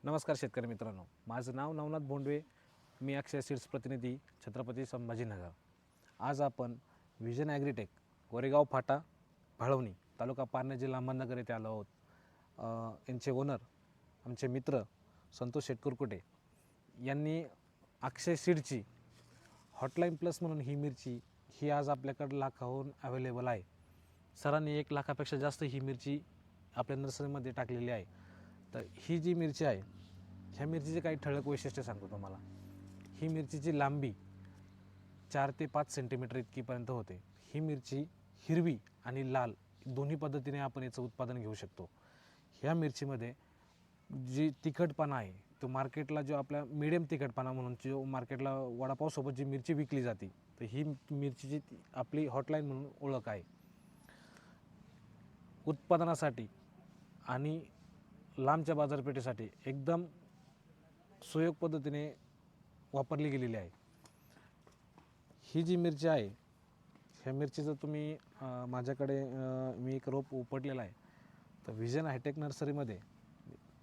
नमस्कार शेतकरी मित्रांनो, माझं नाव नवनाथ बोंडवे. मी अक्षय सीड्स प्रतिनिधी, छत्रपती संभाजीनगर. आज आपण विजन ॲग्रीटेक गोरेगाव फाटा भाळवणी तालुका पारनेर जिल्हा अहमदनगर येथे आलो आहोत. यांचे ओनर आमचे मित्र संतोष शेटकुरकुटे यांनी अक्षय सीडची हॉटलाईन प्लस म्हणून ही मिरची ही आज आपल्याकडे लाखाहून अवेलेबल आहे. सरांनी 1 लाखापेक्षा जास्त ही मिरची आपल्या नर्सरीमध्ये टाकलेली आहे. तर ही जी मिरची आहे, ह्या मिरचीचे काही ठळक वैशिष्ट्य सांगतो तुम्हाला. ही मिरचीची लांबी 4 ते 5 सेंटीमीटर इतकीपर्यंत होते. ही मिरची हिरवी आणि लाल दोन्ही पद्धतीने आपण याचं उत्पादन घेऊ शकतो. ह्या मिरचीमध्ये जी तिखटपणा आहे तो मार्केटला जो आपला मिडियम तिखटपणा म्हणून जो मार्केटला वडापावसोबत जी मिरची विकली जाते, तर ही मिरचीची आपली हॉटलाईन म्हणून ओळख आहे. उत्पादनासाठी आणि लांबच्या बाजारपेठेसाठी एकदम सुयोग पद्धतीने वापरली गेलेली आहे. ही जी मिरची आहे, ह्या मिरचीचं तुम्ही माझ्याकडे मी एक रोप उपटलेला आहे. तर विजन हायटेक नर्सरीमध्ये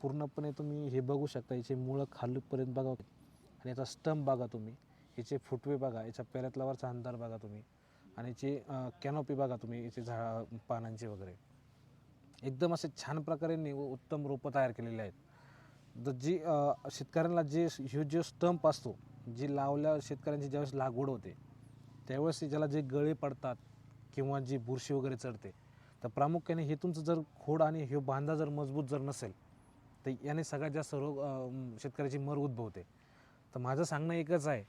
पूर्णपणे तुम्ही हे बघू शकता. याचे मुळं खालपर्यंत बघा आणि याचा स्टंप बघा तुम्ही, याचे फुटवे बघा, याच्या पेऱ्यातल्यावरचा अंतर बघा तुम्ही, आणि याची कॅनोपी बघा तुम्ही, याचे पानांचे वगैरे एकदम असे छान प्रकारे उत्तम रोपं तयार केलेले आहेत. तर जी शेतकऱ्यांना जो स्टंप असतो, जी लावल्या शेतकऱ्यांची ज्यावेळेस लागवड होते त्यावेळेस ज्याला जे गळे पडतात किंवा जी बुरशी वगैरे चढते, तर प्रामुख्याने हे तुमचं जर खोड आणि हे बांधा जर मजबूत जर नसेल तर याने सगळ्यात जास्त रोग शेतकऱ्याची मर उद्भवते. तर माझं सांगणं एकच आहे,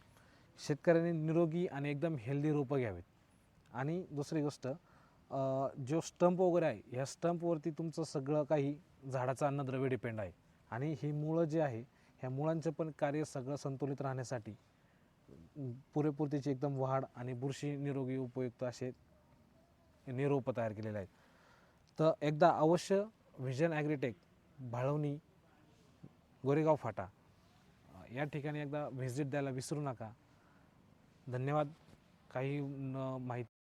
शेतकऱ्यांनी निरोगी आणि एकदम हेल्दी रोपं घ्यावेत. आणि दुसरी गोष्ट, जो स्टंप वगैरे आहे, ह्या स्टंपवरती तुमचं सगळं काही झाडाचं अन्नद्रव्य डिपेंड आहे. आणि ही मुळं जे आहे, ह्या मुळांचं पण कार्य सगळं संतुलित राहण्यासाठी पुरेपूर त्याची एकदम वाढ आणि बुरशी निरोगी उपयुक्त असे रोपं तयार केलेले आहेत. तर एकदा अवश्य विजन ॲग्रीटेक भाळवणी गोरेगाव फाटा या ठिकाणी एकदा व्हिजिट द्यायला विसरू नका. धन्यवाद. काही माहिती